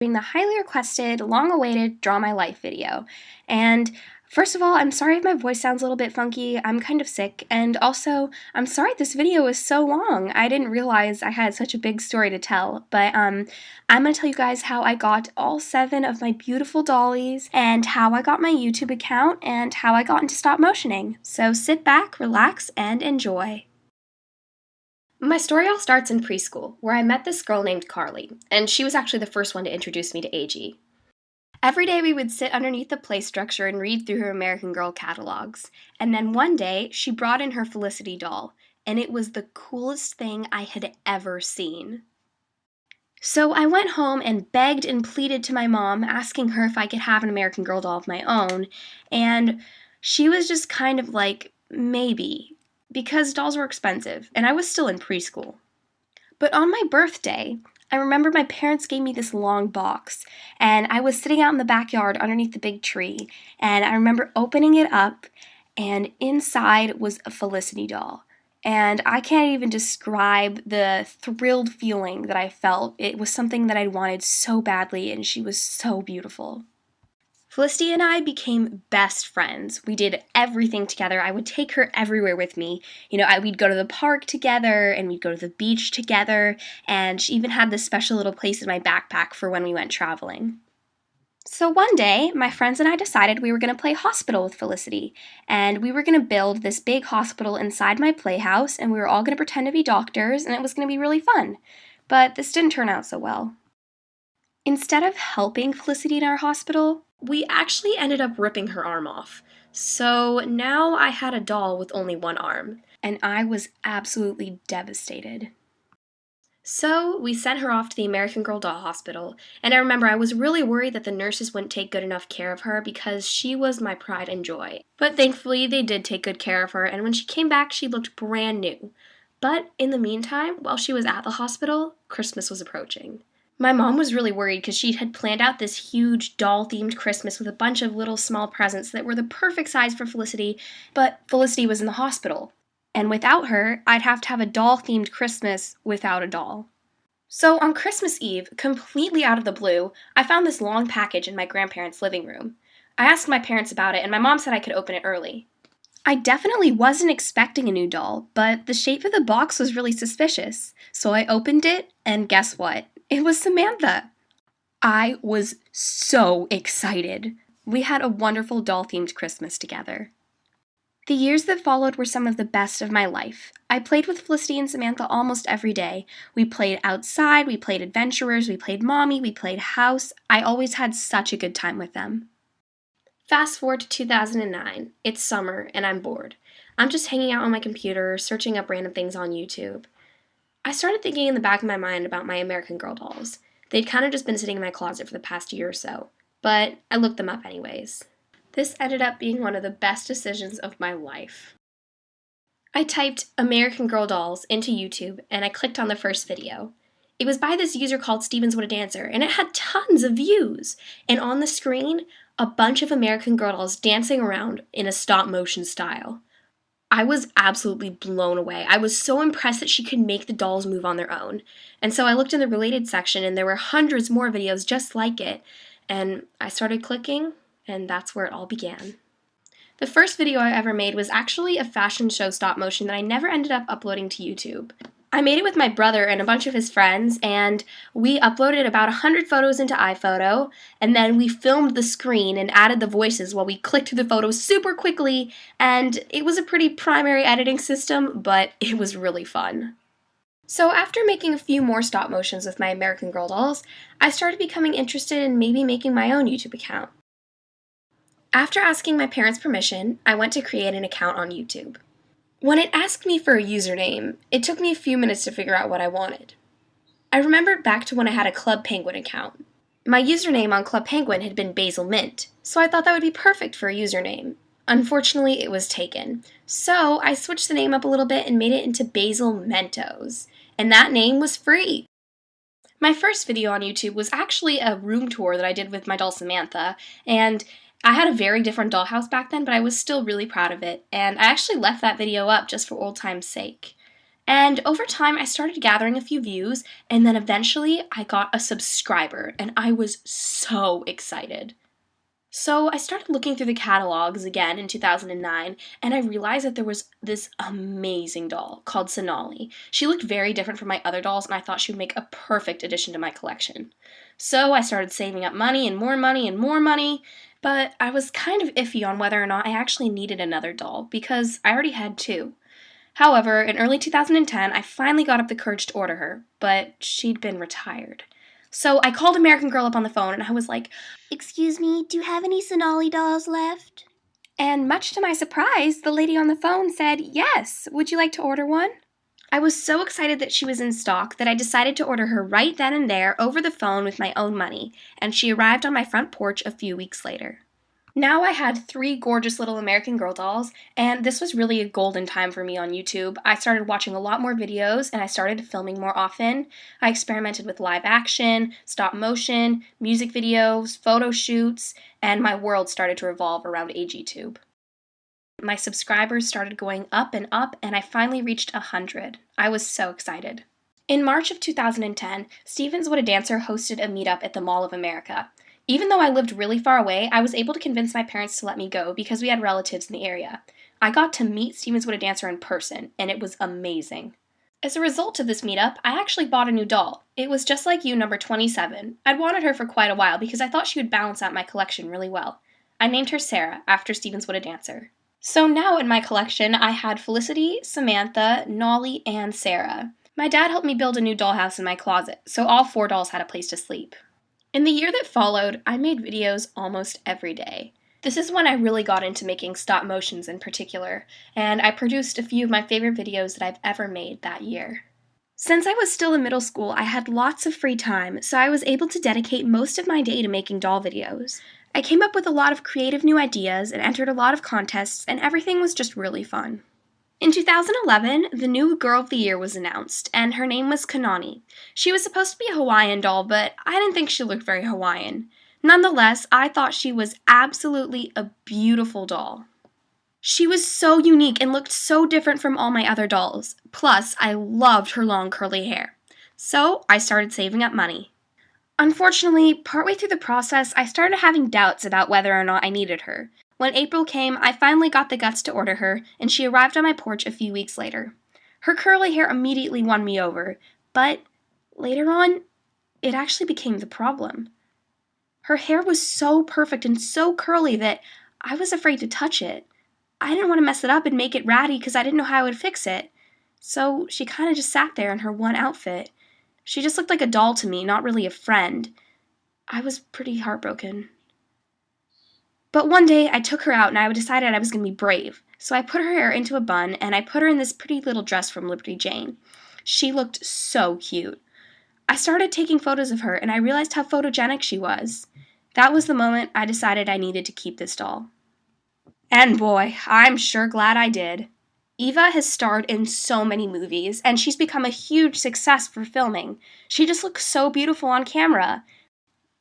Doing the highly requested, long-awaited Draw My Life video. And first of all, I'm sorry if my voice sounds a little bit funky. I'm kind of sick, and also, I'm sorry this video is so long. I didn't realize I had such a big story to tell, but I'm going to tell you guys how I got all 7 of my beautiful dollies, and how I got my YouTube account, and how I got into stop motioning. So sit back, relax, and enjoy. My story all starts in preschool, where I met this girl named Carly, and she was actually the first one to introduce me to AG. Every day we would sit underneath the play structure and read through her American Girl catalogs, and then one day she brought in her Felicity doll, and it was the coolest thing I had ever seen. So I went home and begged and pleaded to my mom, asking her if I could have an American Girl doll of my own, and she was just kind of like, maybe, because dolls were expensive, and I was still in preschool. But on my birthday, I remember my parents gave me this long box, and I was sitting out in the backyard underneath the big tree, and I remember opening it up, and inside was a Felicity doll. And I can't even describe the thrilled feeling that I felt. It was something that I wanted so badly, and she was so beautiful. Felicity and I became best friends. We did everything together. I would take her everywhere with me. We'd go to the park together, and we'd go to the beach together, and she even had this special little place in my backpack for when we went traveling. So one day, my friends and I decided we were going to play hospital with Felicity, and we were going to build this big hospital inside my playhouse, and we were all going to pretend to be doctors, and it was going to be really fun. But this didn't turn out so well. Instead of helping Felicity in our hospital, we actually ended up ripping her arm off. So now I had a doll with only one arm, and I was absolutely devastated. So we sent her off to the American Girl Doll Hospital, and I remember I was really worried that the nurses wouldn't take good enough care of her because she was my pride and joy. But thankfully they did take good care of her, and when she came back she looked brand new. But in the meantime, while she was at the hospital, Christmas was approaching. My mom was really worried because she had planned out this huge doll-themed Christmas with a bunch of little small presents that were the perfect size for Felicity, but Felicity was in the hospital. And without her, I'd have to have a doll-themed Christmas without a doll. So on Christmas Eve, completely out of the blue, I found this long package in my grandparents' living room. I asked my parents about it, and my mom said I could open it early. I definitely wasn't expecting a new doll, but the shape of the box was really suspicious. So I opened it, and guess what? It was Samantha. I was so excited. We had a wonderful doll-themed Christmas together. The years that followed were some of the best of my life. I played with Felicity and Samantha almost every day. We played outside, we played adventurers, we played mommy, we played house. I always had such a good time with them. Fast forward to 2009. It's summer and I'm bored. I'm just hanging out on my computer, searching up random things on YouTube. I started thinking in the back of my mind about my American Girl dolls. They'd kind of just been sitting in my closet for the past year or so, but I looked them up anyways. This ended up being one of the best decisions of my life. I typed American Girl dolls into YouTube and I clicked on the first video. It was by this user called Stevens What a Dancer, and it had tons of views. And on the screen, a bunch of American Girl dolls dancing around in a stop motion style. I was absolutely blown away. I was so impressed that she could make the dolls move on their own. And so I looked in the related section and there were hundreds more videos just like it. And I started clicking, and that's where it all began. The first video I ever made was actually a fashion show stop motion that I never ended up uploading to YouTube. I made it with my brother and a bunch of his friends, and we uploaded about 100 photos into iPhoto, and then we filmed the screen and added the voices while we clicked through the photos super quickly, and it was a pretty primary editing system, but it was really fun. So after making a few more stop motions with my American Girl dolls, I started becoming interested in maybe making my own YouTube account. After asking my parents' permission, I went to create an account on YouTube. When it asked me for a username, it took me a few minutes to figure out what I wanted. I remembered back to when I had a Club Penguin account. My username on Club Penguin had been Basilmentos, so I thought that would be perfect for a username. Unfortunately, it was taken. So I switched the name up a little bit and made it into Basilmentos, and that name was free. My first video on YouTube was actually a room tour that I did with my doll Samantha, and I had a very different dollhouse back then, but I was still really proud of it, and I actually left that video up just for old time's sake. And over time, I started gathering a few views, and then eventually I got a subscriber, and I was so excited. So I started looking through the catalogs again in 2009, and I realized that there was this amazing doll called Sonali. She looked very different from my other dolls, and I thought she would make a perfect addition to my collection. So I started saving up money and more money and more money, but I was kind of iffy on whether or not I actually needed another doll, because I already had two. However, in early 2010, I finally got up the courage to order her, but she'd been retired. So I called American Girl up on the phone and I was like, "Excuse me, do you have any Sonali dolls left?" And much to my surprise, the lady on the phone said, "Yes, would you like to order one?" I was so excited that she was in stock that I decided to order her right then and there over the phone with my own money, and she arrived on my front porch a few weeks later. Now I had three gorgeous little American Girl dolls, and this was really a golden time for me on YouTube. I started watching a lot more videos, and I started filming more often. I experimented with live action, stop motion, music videos, photo shoots, and my world started to revolve around AGTube. My subscribers started going up, and I finally reached 100. I was so excited. In March of 2010, Stevens What a Dancer hosted a meetup at the Mall of America. Even though I lived really far away, I was able to convince my parents to let me go because we had relatives in the area. I got to meet Stevens What a Dancer in person, and it was amazing. As a result of this meetup, I actually bought a new doll. It was just like you, number 27. I'd wanted her for quite a while because I thought she would balance out my collection really well. I named her Sarah, after Stevens What a Dancer. So now in my collection, I had Felicity, Samantha, Nolly, and Sarah. My dad helped me build a new dollhouse in my closet, so all four dolls had a place to sleep. In the year that followed, I made videos almost every day. This is when I really got into making stop motions in particular, and I produced a few of my favorite videos that I've ever made that year. Since I was still in middle school, I had lots of free time, so I was able to dedicate most of my day to making doll videos. I came up with a lot of creative new ideas and entered a lot of contests, and everything was just really fun. In 2011, the new Girl of the Year was announced, and her name was Kanani. She was supposed to be a Hawaiian doll, but I didn't think she looked very Hawaiian. Nonetheless, I thought she was absolutely a beautiful doll. She was so unique and looked so different from all my other dolls. Plus, I loved her long curly hair. So, I started saving up money. Unfortunately, partway through the process, I started having doubts about whether or not I needed her. When April came, I finally got the guts to order her, and she arrived on my porch a few weeks later. Her curly hair immediately won me over, but later on, it actually became the problem. Her hair was so perfect and so curly that I was afraid to touch it. I didn't want to mess it up and make it ratty because I didn't know how I would fix it. So she kind of just sat there in her one outfit. She just looked like a doll to me, not really a friend. I was pretty heartbroken. But one day I took her out and I decided I was going to be brave. So I put her hair into a bun and I put her in this pretty little dress from Liberty Jane. She looked so cute. I started taking photos of her and I realized how photogenic she was. That was the moment I decided I needed to keep this doll. And boy, I'm sure glad I did. Eva has starred in so many movies, and she's become a huge success for filming. She just looks so beautiful on camera.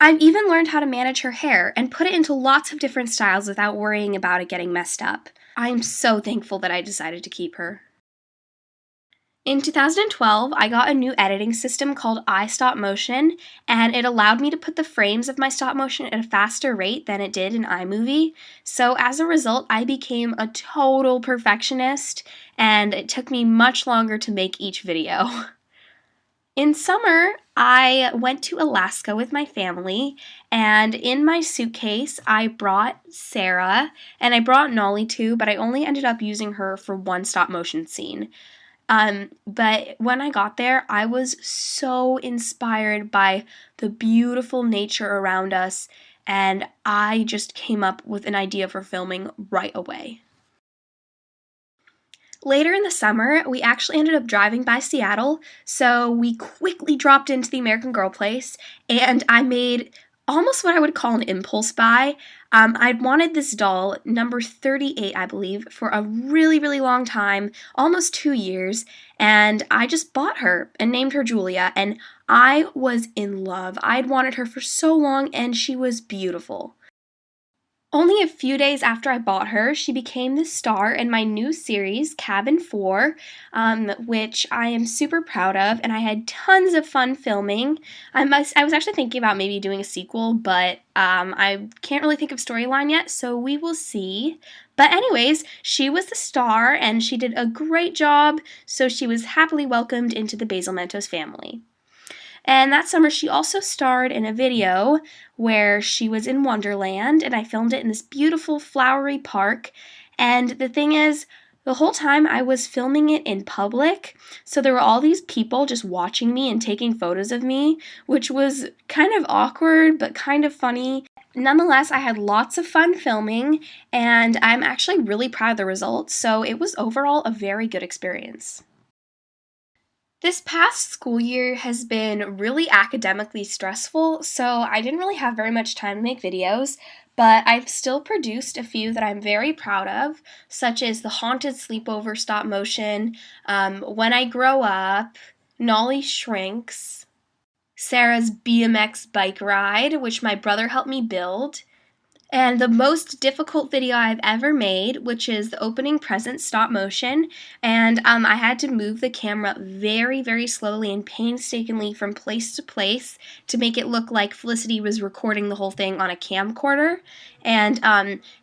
I've even learned how to manage her hair and put it into lots of different styles without worrying about it getting messed up. I'm so thankful that I decided to keep her. In 2012, I got a new editing system called iStop Motion, and it allowed me to put the frames of my stop motion at a faster rate than it did in iMovie. So as a result, I became a total perfectionist, and it took me much longer to make each video. In summer, I went to Alaska with my family, and in my suitcase, I brought Sarah, and I brought Nolly too, but I only ended up using her for one stop motion scene. But when I got there, I was so inspired by the beautiful nature around us, and I just came up with an idea for filming right away. Later in the summer, we actually ended up driving by Seattle, so we quickly dropped into the American Girl place, and I made almost what I would call an impulse buy. I'd wanted this doll, number 38, I believe, for a really, really long time, almost 2 years, and I just bought her and named her Julia, and I was in love. I'd wanted her for so long, and she was beautiful. Only a few days after I bought her, she became the star in my new series, Cabin 4, which I am super proud of, and I had tons of fun filming. I was actually thinking about maybe doing a sequel, but I can't really think of storyline yet, so we will see. But anyways, she was the star, and she did a great job, so she was happily welcomed into the Basilmentos family. And that summer, she also starred in a video where she was in Wonderland, and I filmed it in this beautiful flowery park. And the thing is, the whole time I was filming it in public, so there were all these people just watching me and taking photos of me, which was kind of awkward but kind of funny. Nonetheless, I had lots of fun filming, and I'm actually really proud of the results, so it was overall a very good experience. This past school year has been really academically stressful, so I didn't really have very much time to make videos, but I've still produced a few that I'm very proud of, such as the Haunted Sleepover stop motion, When I Grow Up, Nolly Shrinks, Sarah's BMX bike ride, which my brother helped me build, and the most difficult video I've ever made, which is the opening present stop motion, and I had to move the camera very, very slowly and painstakingly from place to place to make it look like Felicity was recording the whole thing on a camcorder, and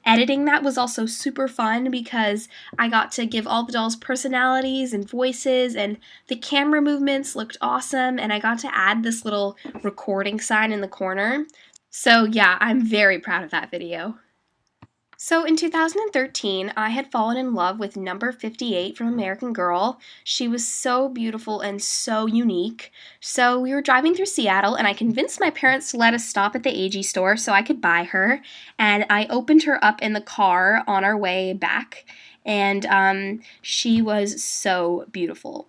editing that was also super fun because I got to give all the dolls personalities and voices, and the camera movements looked awesome, and I got to add this little recording sign in the corner. So yeah, I'm very proud of that video. So in 2013, I had fallen in love with number 58 from American Girl. She was so beautiful and so unique. So we were driving through Seattle, and I convinced my parents to let us stop at the AG store so I could buy her. And I opened her up in the car on our way back, and she was so beautiful.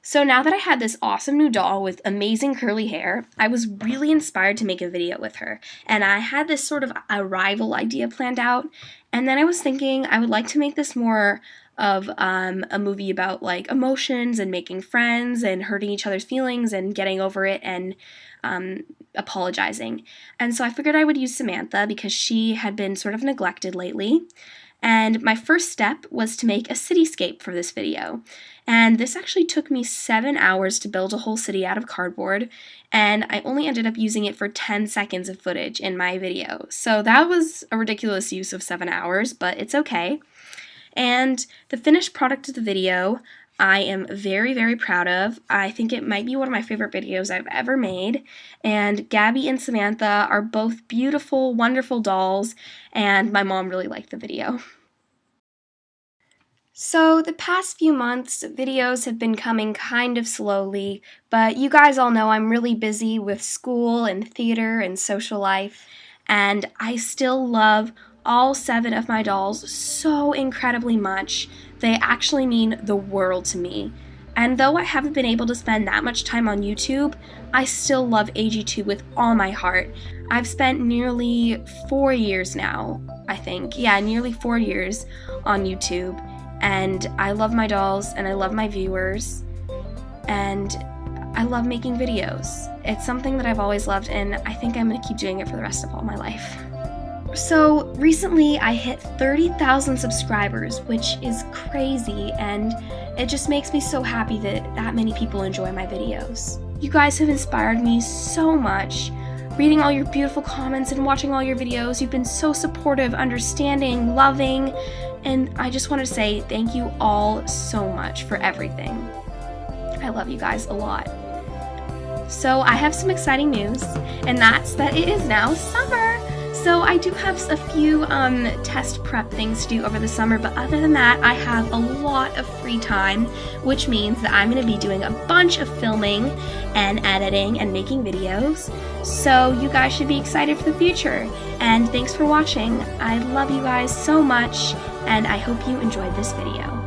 So now that I had this awesome new doll with amazing curly hair, I was really inspired to make a video with her. And I had this sort of arrival idea planned out. And then I was thinking I would like to make this more of a movie about like emotions and making friends and hurting each other's feelings and getting over it and apologizing. And so I figured I would use Samantha because she had been sort of neglected lately. And my first step was to make a cityscape for this video. And this actually took me 7 hours to build a whole city out of cardboard, and I only ended up using it for 10 seconds of footage in my video. So that was a ridiculous use of 7 hours, but it's okay. And the finished product of the video, I am very, very proud of. I think it might be one of my favorite videos I've ever made. And Gabby and Samantha are both beautiful, wonderful dolls, and my mom really liked the video. So the past few months, videos have been coming kind of slowly, but you guys all know I'm really busy with school and theater and social life, and I still love all 7 of my dolls so incredibly much. They actually mean the world to me. And though I haven't been able to spend that much time on YouTube, I still love AG2 with all my heart. I've spent nearly 4 years now, I think. Yeah, nearly 4 years on YouTube. And I love my dolls, and I love my viewers, and I love making videos. It's something that I've always loved, and I think I'm going to keep doing it for the rest of all my life. So recently I hit 30,000 subscribers, which is crazy, and it just makes me so happy that that many people enjoy my videos. You guys have inspired me so much. Reading all your beautiful comments and watching all your videos, you've been so supportive, understanding, loving, and I just want to say thank you all so much for everything. I love you guys a lot. So I have some exciting news, and that's that it is now summer. So I do have a few test prep things to do over the summer, but other than that, I have a lot of free time, which means that I'm going to be doing a bunch of filming and editing and making videos. So you guys should be excited for the future. And thanks for watching. I love you guys so much, and I hope you enjoyed this video.